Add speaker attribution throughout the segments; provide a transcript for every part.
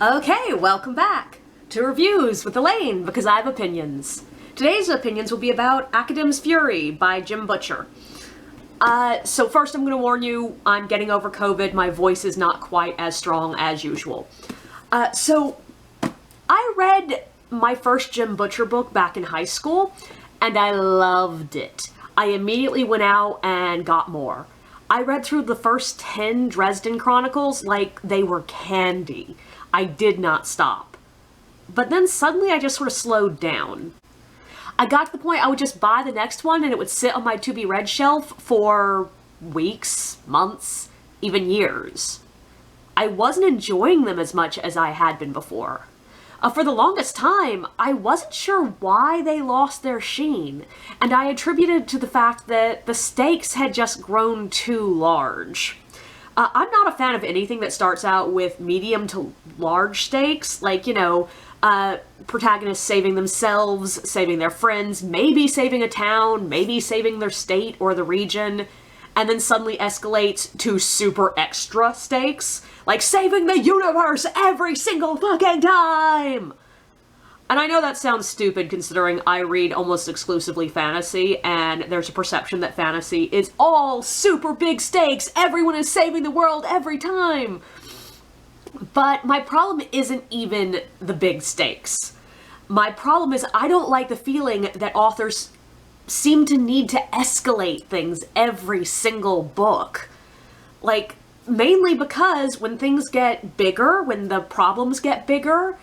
Speaker 1: Okay, welcome back to Reviews with Elaine, because I have opinions. Today's opinions will be about Academ's Fury by Jim Butcher. So first I'm going to warn you, I'm getting over COVID, my voice is not quite as strong as usual. So I read my first Jim Butcher book back in high school, and I loved it. I immediately went out and got more. I read through the first 10 Dresden Chronicles like they were candy. I did not stop. But then suddenly I just sort of slowed down. I got to the point I would just buy the next one and it would sit on my to-be-read shelf for weeks, months, even years. I wasn't enjoying them as much as I had been before. For the longest time, I wasn't sure why they lost their sheen, and I attributed it to the fact that the stakes had just grown too large. I'm not a fan of anything that starts out with medium to large stakes, like, protagonists saving themselves, saving their friends, maybe saving a town, maybe saving their state or the region, and then suddenly escalates to super extra stakes, like saving the universe every single fucking time! And I know that sounds stupid considering I read almost exclusively fantasy, and there's a perception that fantasy is all super big stakes, everyone is saving the world every time! But my problem isn't even the big stakes. My problem is I don't like the feeling that authors seem to need to escalate things every single book. Like, mainly because when things get bigger, when the problems get bigger,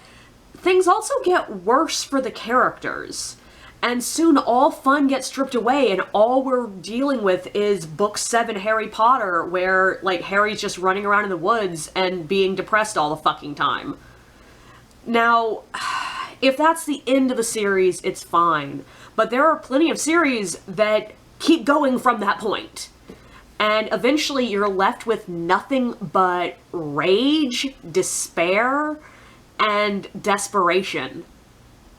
Speaker 1: things also get worse for the characters. And soon all fun gets stripped away and all we're dealing with is book 7 Harry Potter, where, like, Harry's just running around in the woods and being depressed all the fucking time. Now, if that's the end of the series, it's fine. But there are plenty of series that keep going from that point. And eventually you're left with nothing but rage, despair, and desperation.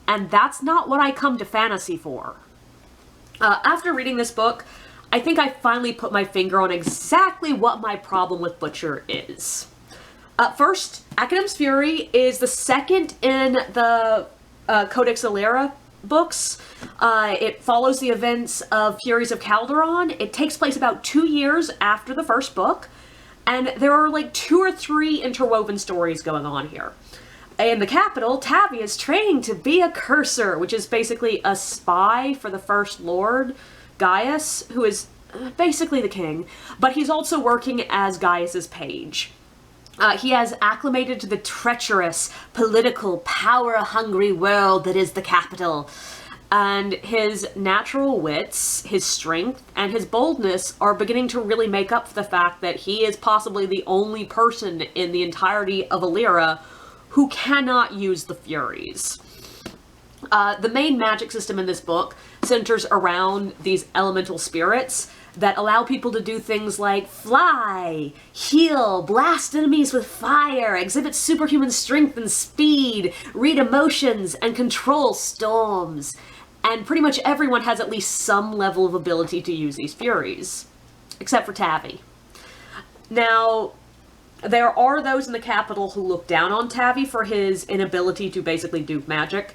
Speaker 1: And that's not what I come to fantasy for. After reading this book, I think I finally put my finger on exactly what my problem with Butcher is. First, Academ's Fury is the second in the Codex Alera books. It follows the events of Furies of Calderon. It takes place about 2 years after the first book, and there are like 2 or 3 interwoven stories going on here. In the capital, Tavi is training to be a cursor, which is basically a spy for the First Lord, Gaius, who is basically the king, but he's also working as Gaius's page. He has acclimated to the treacherous, political, power-hungry world that is the capital, and his natural wits, his strength, and his boldness are beginning to really make up for the fact that he is possibly the only person in the entirety of Alera who cannot use the Furies. The main magic system in this book centers around these elemental spirits that allow people to do things like fly, heal, blast enemies with fire, exhibit superhuman strength and speed, read emotions, and control storms. And pretty much everyone has at least some level of ability to use these Furies. Except for Tavi. Now, there are those in the capital who look down on Tavi for his inability to basically do magic,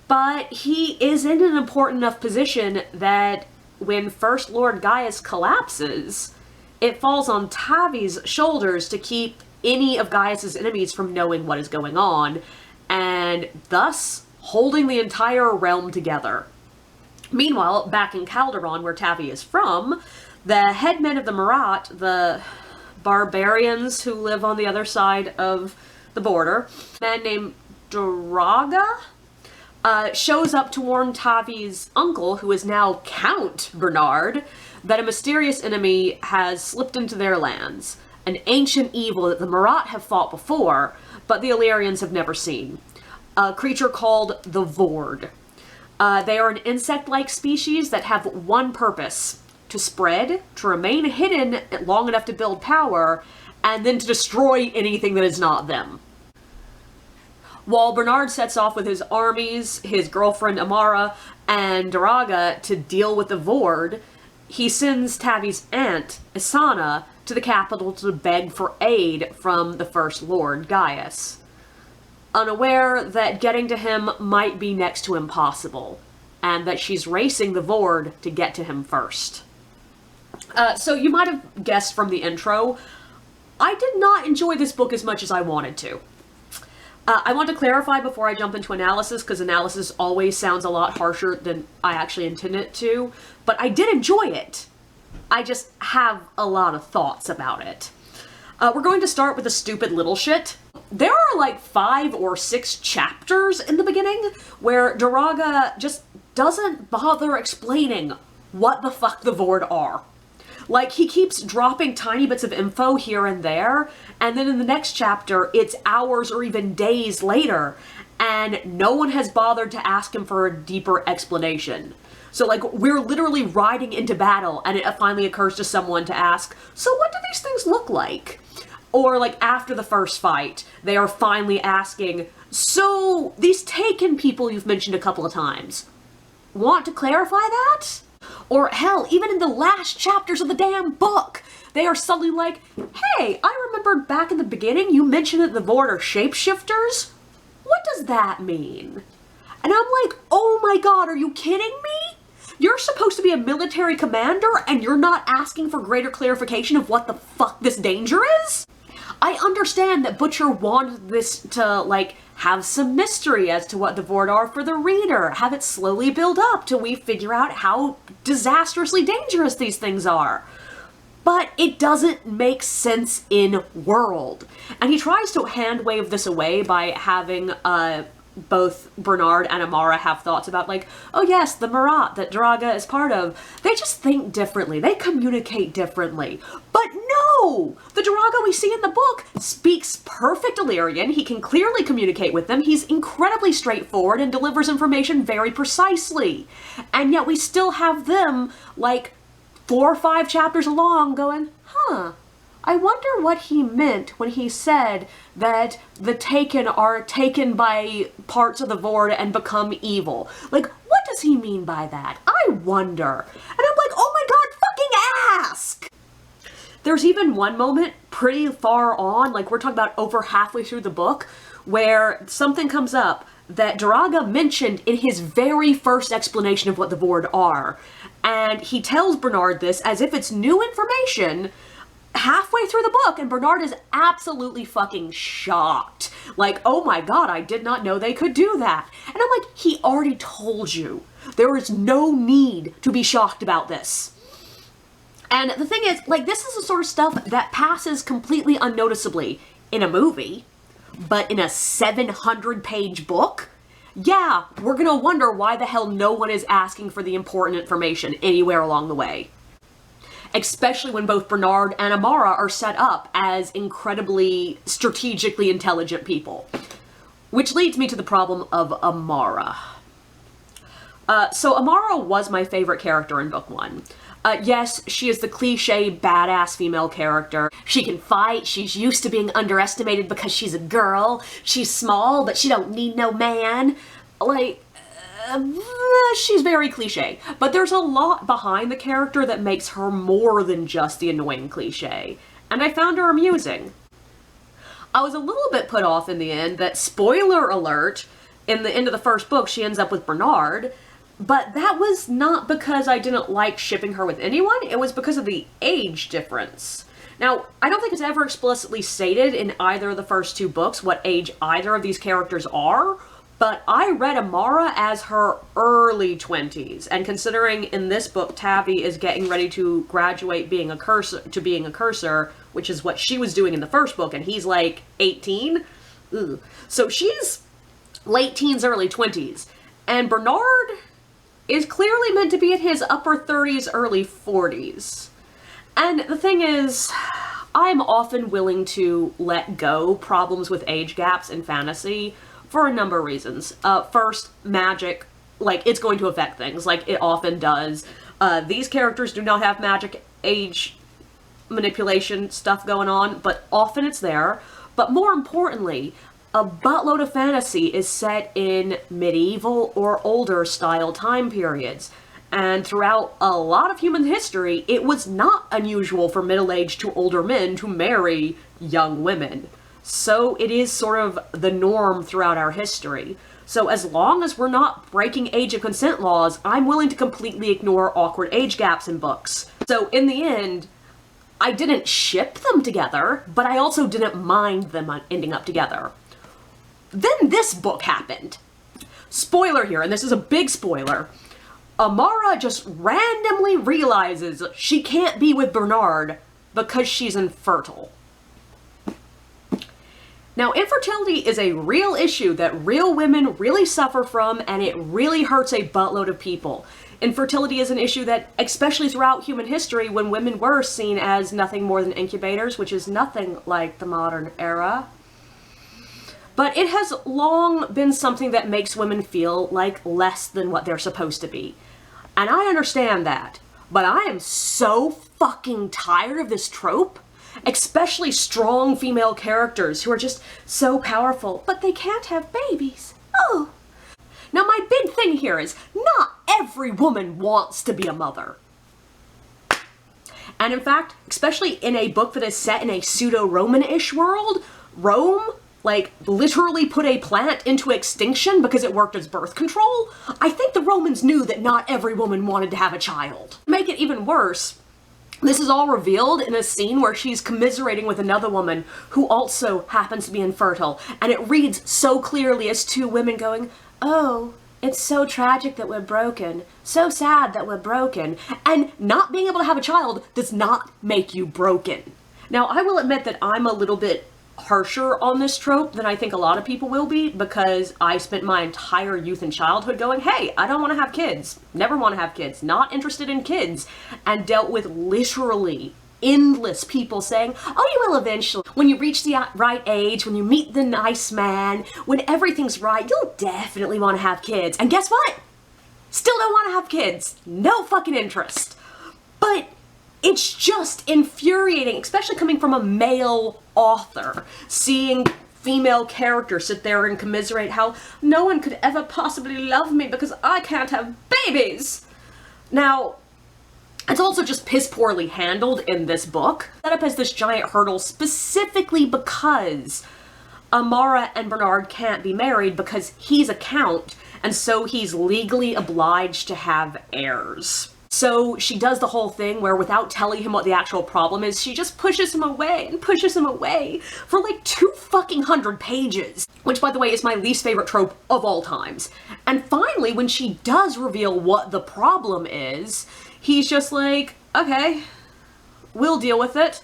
Speaker 1: but he is in an important enough position that when First Lord Gaius collapses, it falls on Tavi's shoulders to keep any of Gaius's enemies from knowing what is going on, and thus holding the entire realm together. Meanwhile, back in Calderon, where Tavi is from, the headmen of the Marat, the barbarians who live on the other side of the border, a man named Draga, shows up to warn Tavi's uncle, who is now Count Bernard, that a mysterious enemy has slipped into their lands, an ancient evil that the Marat have fought before, but the Illyrians have never seen. A creature called the Vord. They are an insect-like species that have one purpose: to spread, to remain hidden long enough to build power, and then to destroy anything that is not them. While Bernard sets off with his armies, his girlfriend Amara, and Daraga to deal with the Vord, he sends Tavi's aunt, Isana, to the capital to beg for aid from the First Lord, Gaius. unaware that getting to him might be next to impossible, and that she's racing the Vord to get to him first. So you might have guessed from the intro, I did not enjoy this book as much as I wanted to. I want to clarify before I jump into analysis, because analysis always sounds a lot harsher than I actually intend it to, but I did enjoy it. I just have a lot of thoughts about it. We're going to start with the stupid little shit. There are like 5 or 6 chapters in the beginning where Duraga just doesn't bother explaining what the fuck the Vord are. Like, he keeps dropping tiny bits of info here and there, and then in the next chapter, it's hours or even days later, and no one has bothered to ask him for a deeper explanation. So, like, we're literally riding into battle, and it finally occurs to someone to ask, so what do these things look like? Or, like, after the first fight, they are finally asking, so, these Taken people you've mentioned a couple of times, want to clarify that? Or hell, even in the last chapters of the damn book, they are suddenly like, hey, I remembered back in the beginning you mentioned that the Vord are shapeshifters? What does that mean? And I'm like, oh my god, are you kidding me? You're supposed to be a military commander and you're not asking for greater clarification of what the fuck this danger is? I understand that Butcher wanted this to, like, have some mystery as to what the Vord are for the reader, have it slowly build up till we figure out how disastrously dangerous these things are. But it doesn't make sense in world. And he tries to hand-wave this away by having, both Bernard and Amara have thoughts about, like, oh yes, the Marat that Duraga is part of, they just think differently, they communicate differently. But no! The Duraga we see in the book speaks perfect Illyrian, he can clearly communicate with them, he's incredibly straightforward and delivers information very precisely. And yet we still have them, like, 4 or 5 chapters along going, huh, I wonder what he meant when he said that the Taken are taken by parts of the Vord and become evil. Like, what does he mean by that? I wonder. And I'm like, oh my god, fucking ask! There's even one moment pretty far on, like we're talking about over halfway through the book, where something comes up that Duraga mentioned in his very first explanation of what the Vord are. And he tells Bernard this as if it's new information, halfway through the book, and Bernard is absolutely fucking shocked. Like, oh my god, I did not know they could do that. And I'm like, he already told you. There is no need to be shocked about this. And the thing is, like, this is the sort of stuff that passes completely unnoticeably in a movie, but in a 700-page book? Yeah, we're gonna wonder why the hell no one is asking for the important information anywhere along the way. Especially when both Bernard and Amara are set up as incredibly strategically intelligent people. Which leads me to the problem of Amara. So Amara was my favorite character in book 1. Yes, she is the cliche badass female character. She can fight, she's used to being underestimated because she's a girl, she's small, but she don't need no man. Like, she's very cliche, but there's a lot behind the character that makes her more than just the annoying cliche, and I found her amusing. I was a little bit put off in the end that, spoiler alert, in the end of the first book she ends up with Bernard, but that was not because I didn't like shipping her with anyone, it was because of the age difference. Now, I don't think it's ever explicitly stated in either of the first 2 books what age either of these characters are, but I read Amara as her early 20s, and considering in this book Tavi is getting ready to graduate being a cursor, which is what she was doing in the first book, and he's like 18? Ugh. So she's late teens, early 20s, and Bernard is clearly meant to be in his upper 30s, early 40s. And the thing is, I'm often willing to let go problems with age gaps in fantasy, for a number of reasons. First, magic, like, it's going to affect things, like it often does. These characters do not have magic age manipulation stuff going on, but often it's there. But more importantly, a buttload of fantasy is set in medieval or older style time periods. And throughout a lot of human history, it was not unusual for middle-aged to older men to marry young women. so it is sort of the norm throughout our history. So as long as we're not breaking age of consent laws, I'm willing to completely ignore awkward age gaps in books. So in the end, I didn't ship them together, but I also didn't mind them ending up together. Then this book happened. Spoiler here, and this is a big spoiler. Amara just randomly realizes she can't be with Bernard because she's infertile. Now, infertility is a real issue that real women really suffer from, and it really hurts a buttload of people. Infertility is an issue that, especially throughout human history, when women were seen as nothing more than incubators, which is nothing like the modern era. But it has long been something that makes women feel like less than what they're supposed to be. And I understand that, but I am so fucking tired of this trope. Especially strong female characters who are just so powerful, but they can't have babies. Oh. Now my big thing here is, not every woman wants to be a mother. And in fact, especially in a book that is set in a pseudo-Roman-ish world, Rome, like, literally put a plant into extinction because it worked as birth control. I think the Romans knew that not every woman wanted to have a child. To make it even worse, this is all revealed in a scene where she's commiserating with another woman who also happens to be infertile, and it reads so clearly as two women going, "Oh, it's so tragic that we're broken, so sad that we're broken," and not being able to have a child does not make you broken. Now, I will admit that I'm a little bit harsher on this trope than I think a lot of people will be, because I spent my entire youth and childhood going, hey, I don't want to have kids, never want to have kids, not interested in kids, and dealt with literally endless people saying, oh, you will eventually. When you reach the right age, when you meet the nice man, when everything's right, you'll definitely want to have kids. And guess what? Still don't want to have kids. No fucking interest. But it's just infuriating, especially coming from a male author, seeing female characters sit there and commiserate how no one could ever possibly love me because I can't have babies. Now, it's also just piss poorly handled in this book. Set up as this giant hurdle specifically because Amara and Bernard can't be married because he's a count, and so he's legally obliged to have heirs. So she does the whole thing where, without telling him what the actual problem is, she just pushes him away and pushes him away for like 200 pages. Which, by the way, is my least favorite trope of all times. And finally, when she does reveal what the problem is, he's just like, okay, we'll deal with it.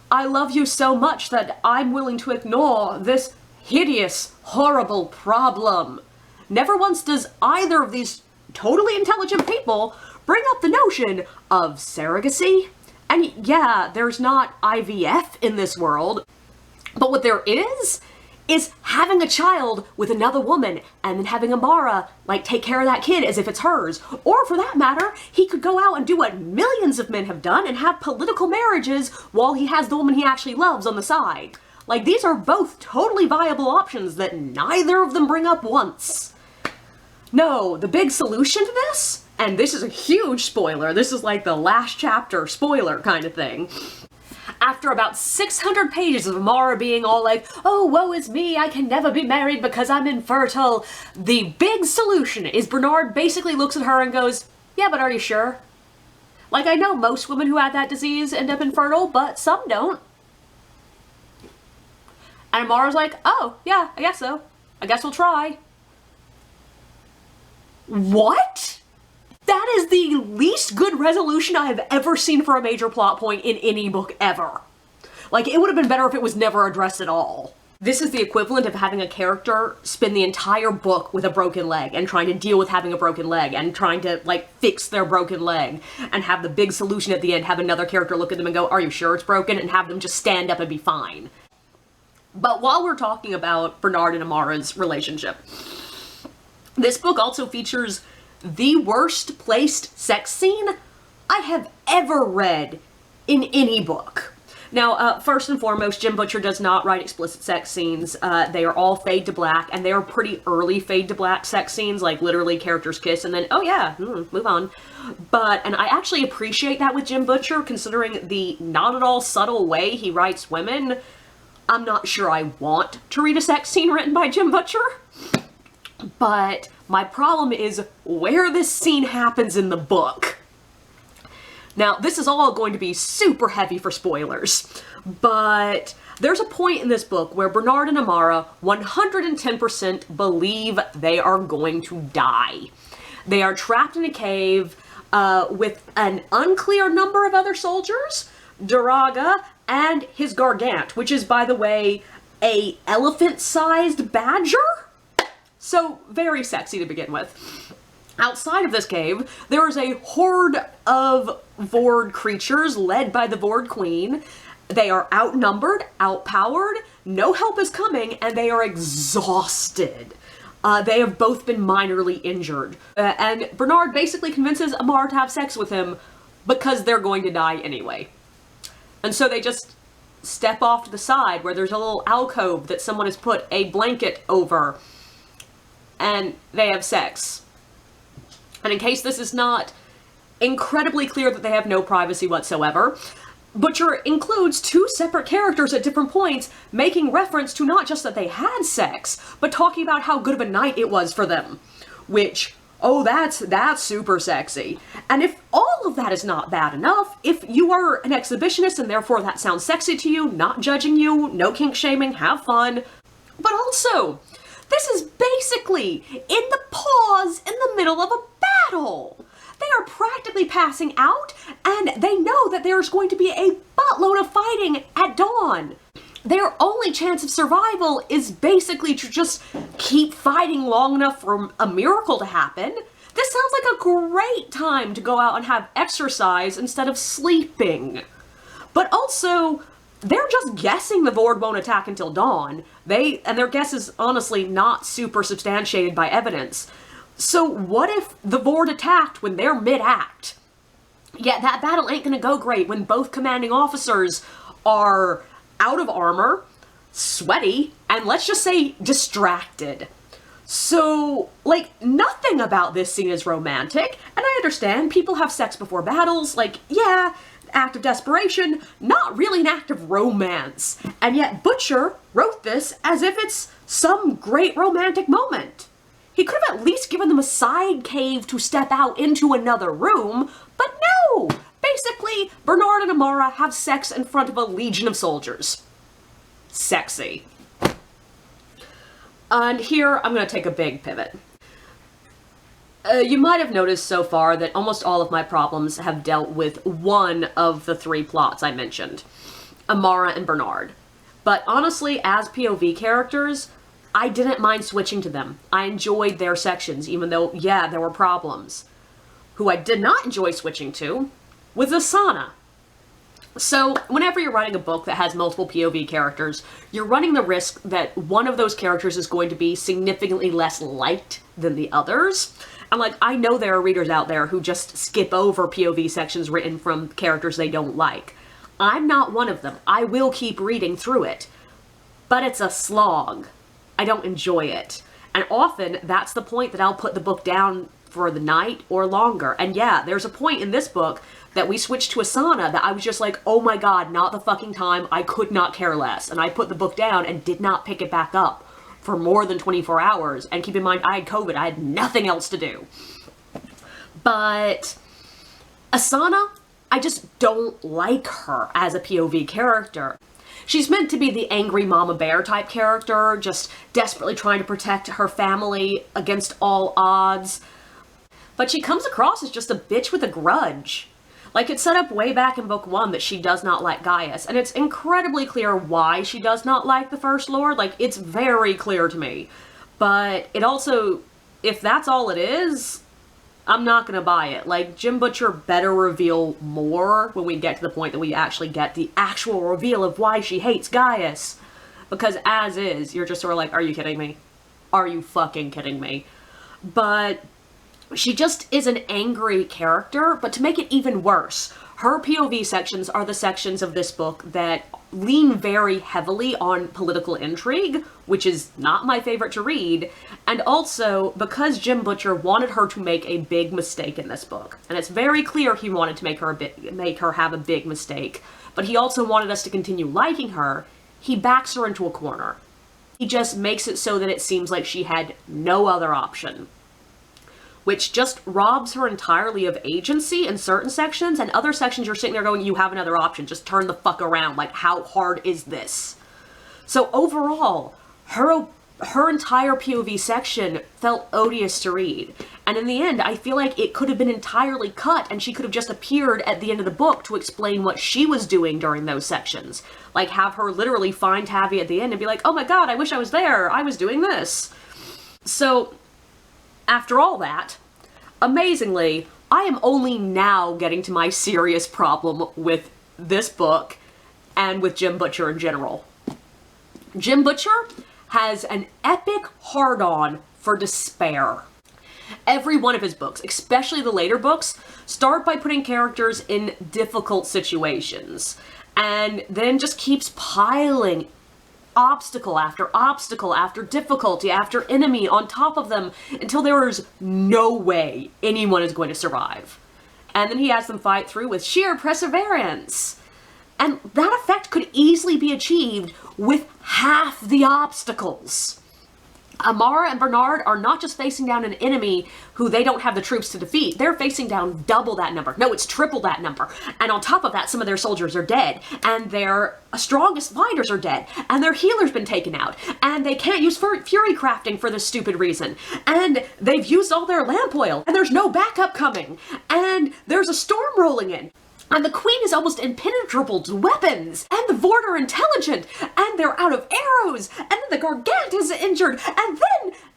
Speaker 1: I love you so much that I'm willing to ignore this hideous, horrible problem. Never once does either of these totally intelligent people bring up the notion of surrogacy. And yeah, there's not IVF in this world, but what there is having a child with another woman and then having Amara, like, take care of that kid as if it's hers. Or for that matter, he could go out and do what millions of men have done and have political marriages while he has the woman he actually loves on the side. Like, these are both totally viable options that neither of them bring up once. No, the big solution to this, and this is a huge spoiler, this is like the last chapter spoiler kind of thing. After about 600 pages of Amara being all like, oh, woe is me, I can never be married because I'm infertile, the big solution is Bernard basically looks at her and goes, yeah, but are you sure? Like, I know most women who have that disease end up infertile, but some don't. And Amara's like, oh, yeah, I guess so. I guess we'll try. What? That is the least good resolution I have ever seen for a major plot point in any book ever. Like, it would have been better if it was never addressed at all. This is the equivalent of having a character spend the entire book with a broken leg and trying to deal with having a broken leg and trying to, like, fix their broken leg and have the big solution at the end, have another character look at them and go, are you sure it's broken? And have them just stand up and be fine. But while we're talking about Bernard and Amara's relationship, this book also features the worst placed sex scene I have ever read in any book. Now, first and foremost, Jim Butcher does not write explicit sex scenes. They are all fade to black, and they are pretty early fade to black sex scenes, like literally characters kiss and then, oh yeah, move on. And I actually appreciate that with Jim Butcher, considering the not at all subtle way he writes women. I'm not sure I want to read a sex scene written by Jim Butcher, but my problem is where this scene happens in the book. Now, this is all going to be super heavy for spoilers, but there's a point in this book where Bernard and Amara 110% believe they are going to die. They are trapped in a cave with an unclear number of other soldiers, Duraga, and his Gargant, which is, by the way, a elephant-sized badger? So, very sexy to begin with. Outside of this cave, there is a horde of Vord creatures led by the Vord Queen. They are outnumbered, outpowered, no help is coming, and they are exhausted. They have both been minorly injured. And Bernard basically convinces Amara to have sex with him because they're going to die anyway. And so they just step off to the side where there's a little alcove that someone has put a blanket over, and they have sex. And in case this is not incredibly clear that they have no privacy whatsoever, Butcher includes two separate characters at different points making reference to not just that they had sex, but talking about how good of a night it was for them. Which, oh, that's super sexy. And if all of that is not bad enough, if you are an exhibitionist and therefore that sounds sexy to you, not judging you, no kink shaming, have fun. But also, this is basically in the pause in the middle of a battle. They are practically passing out, and they know that there's going to be a buttload of fighting at dawn. Their only chance of survival is basically to just keep fighting long enough for a miracle to happen. This sounds like a great time to go out and have exercise instead of sleeping. But also, they're just guessing the Vord won't attack until dawn. And their guess is honestly not super substantiated by evidence. So what if the Vord attacked when they're mid-act? Yeah, that battle ain't gonna go great when both commanding officers are out of armor, sweaty, and let's just say distracted. So, like, nothing about this scene is romantic, and I understand people have sex before battles, like, yeah, act of desperation, not really an act of romance. And yet Butcher wrote this as if it's some great romantic moment. He could have at least given them a side cave to step out into another room, but no! Basically, Bernard and Amara have sex in front of a legion of soldiers. Sexy. And here, I'm going to take a big pivot. You might have noticed so far that almost all of my problems have dealt with one of the three plots I mentioned, Amara and Bernard. But honestly, as POV characters, I didn't mind switching to them. I enjoyed their sections, even though, yeah, there were problems. Who I did not enjoy switching to was Asana. So, whenever you're writing a book that has multiple POV characters, you're running the risk that one of those characters is going to be significantly less liked than the others. And like, I know there are readers out there who just skip over POV sections written from characters they don't like. I'm not one of them. I will keep reading through it. But it's a slog. I don't enjoy it. And often, that's the point that I'll put the book down for the night or longer. And yeah, there's a point in this book that we switched to Asana that I was just like, oh my god, not the fucking time, I could not care less. And I put the book down and did not pick it back up for more than 24 hours. And keep in mind, I had COVID, I had nothing else to do. But Asana, I just don't like her as a POV character. She's meant to be the angry mama bear type character, just desperately trying to protect her family against all odds. But she comes across as just a bitch with a grudge. Like, it's set up way back in book 1 that she does not like Gaius, and it's incredibly clear why she does not like the First Lord. Like, it's very clear to me. But it also, if that's all it is, I'm not gonna buy it. Like, Jim Butcher better reveal more when we get to the point that we actually get the actual reveal of why she hates Gaius. Because as is, you're just sort of like, are you kidding me? Are you fucking kidding me? But she just is an angry character, but to make it even worse, her POV sections are the sections of this book that lean very heavily on political intrigue, which is not my favorite to read, and also because Jim Butcher wanted her to make a big mistake in this book. And it's very clear he wanted to make her have a big mistake, but he also wanted us to continue liking her. he backs her into a corner. He just makes it so that it seems like she had no other option, which just robs her entirely of agency in certain sections, and other sections you're sitting there going, you have another option, just turn the fuck around, like, how hard is this? So overall, her entire POV section felt odious to read, and in the end, I feel like it could have been entirely cut, and she could have just appeared at the end of the book to explain what she was doing during those sections. Like, have her literally find Tavi at the end and be like, oh my god, I wish I was there, I was doing this. So, after all that, amazingly, I am only now getting to my serious problem with this book and with Jim Butcher in general. Jim Butcher has an epic hard-on for despair. Every one of his books, especially the later books, start by putting characters in difficult situations, and then just keeps piling obstacle after difficulty after enemy on top of them until there is no way anyone is going to survive. And then he has them fight through with sheer perseverance. And that effect could easily be achieved with half the obstacles. Amara and Bernard are not just facing down an enemy who they don't have the troops to defeat, they're facing down double that number. No, it's triple that number. And on top of that, some of their soldiers are dead, and their strongest fighters are dead, and their healer's been taken out, and they can't use fury crafting for this stupid reason, and they've used all their lamp oil, and there's no backup coming, and there's a storm rolling in. And the Queen is almost impenetrable to weapons, and the Vord are intelligent, and they're out of arrows, and then the Gargant is injured, and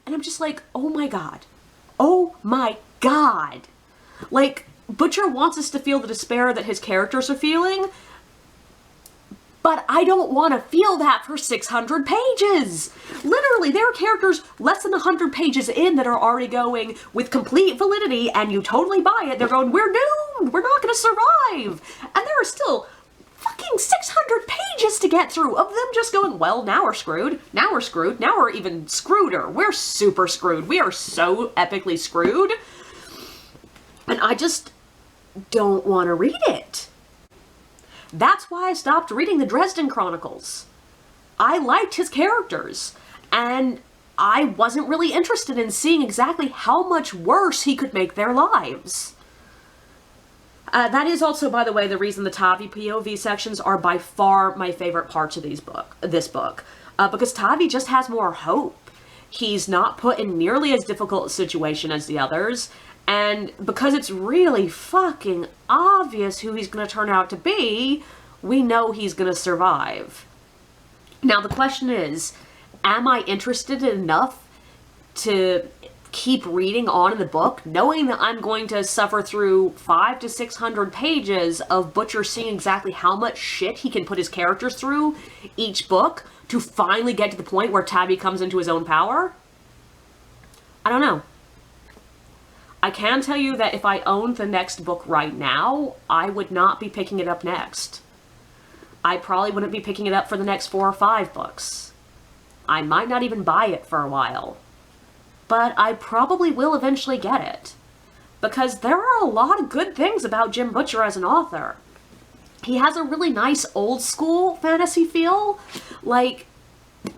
Speaker 1: I'm just like, oh my god. Oh my god. Like, Butcher wants us to feel the despair that his characters are feeling, but I don't want to feel that for 600 pages. Literally, there are characters less than 100 pages in that are already going with complete validity, and you totally buy it. They're going, we're doomed, we're not going to survive. And there are still fucking 600 pages to get through of them just going, well, now we're screwed, now we're screwed, now we're even screweder. We're super screwed. We are so epically screwed. And I just don't want to read it. That's why I stopped reading the Dresden Chronicles. I liked his characters, and I wasn't really interested in seeing exactly how much worse he could make their lives. That is also, by the way, the reason the Tavi POV sections are by far my favorite parts of this book. Because Tavi just has more hope. He's not put in nearly as difficult a situation as the others, and because it's really fucking obvious who he's going to turn out to be, we know he's going to survive. Now the question is, am I interested enough to keep reading on in the book, knowing that I'm going to suffer through 500 to 600 pages of Butcher seeing exactly how much shit he can put his characters through each book to finally get to the point where Tavi comes into his own power? I don't know. I can tell you that if I owned the next book right now, I would not be picking it up next. I probably wouldn't be picking it up for the next 4 or 5 books. I might not even buy it for a while. But I probably will eventually get it. Because there are a lot of good things about Jim Butcher as an author. He has a really nice old school fantasy feel. Like,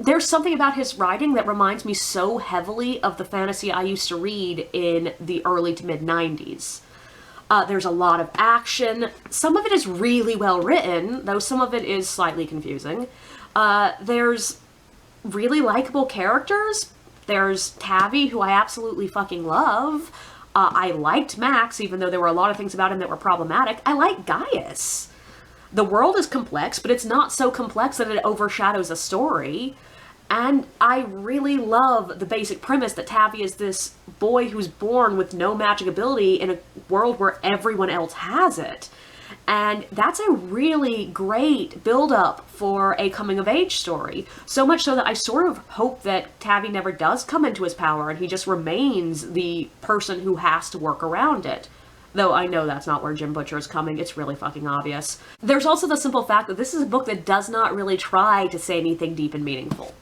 Speaker 1: there's something about his writing that reminds me so heavily of the fantasy I used to read in the early to mid-90s. There's a lot of action. Some of it is really well written, though some of it is slightly confusing. There's really likable characters. There's Tavi, who I absolutely fucking love. I liked Max, even though there were a lot of things about him that were problematic. I like Gaius. The world is complex, but it's not so complex that it overshadows a story. And I really love the basic premise that Tavi is this boy who's born with no magic ability in a world where everyone else has it. And that's a really great build-up for a coming-of-age story. So much so that I sort of hope that Tavi never does come into his power and he just remains the person who has to work around it. Though I know that's not where Jim Butcher is coming, it's really fucking obvious. There's also the simple fact that this is a book that does not really try to say anything deep and meaningful.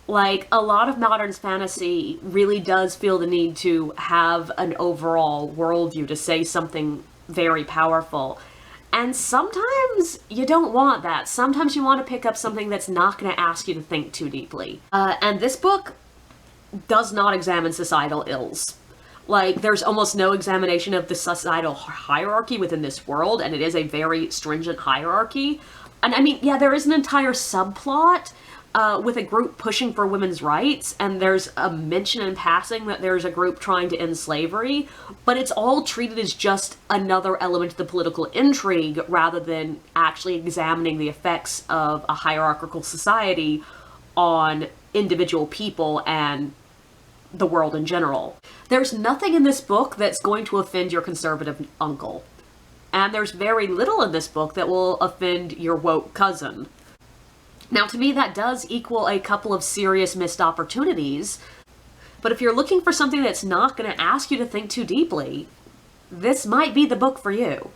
Speaker 1: Like, a lot of modern fantasy really does feel the need to have an overall worldview to say something very powerful. And sometimes you don't want that. Sometimes you want to pick up something that's not going to ask you to think too deeply. And this book does not examine societal ills. Like, there's almost no examination of the societal hierarchy within this world, and it is a very stringent hierarchy. And I mean, yeah, there is an entire subplot with a group pushing for women's rights, and there's a mention in passing that there's a group trying to end slavery, but it's all treated as just another element of the political intrigue rather than actually examining the effects of a hierarchical society on individual people and the world in general. There's nothing in this book that's going to offend your conservative uncle. And there's very little in this book that will offend your woke cousin. Now, to me, that does equal a couple of serious missed opportunities, but if you're looking for something that's not going to ask you to think too deeply, this might be the book for you.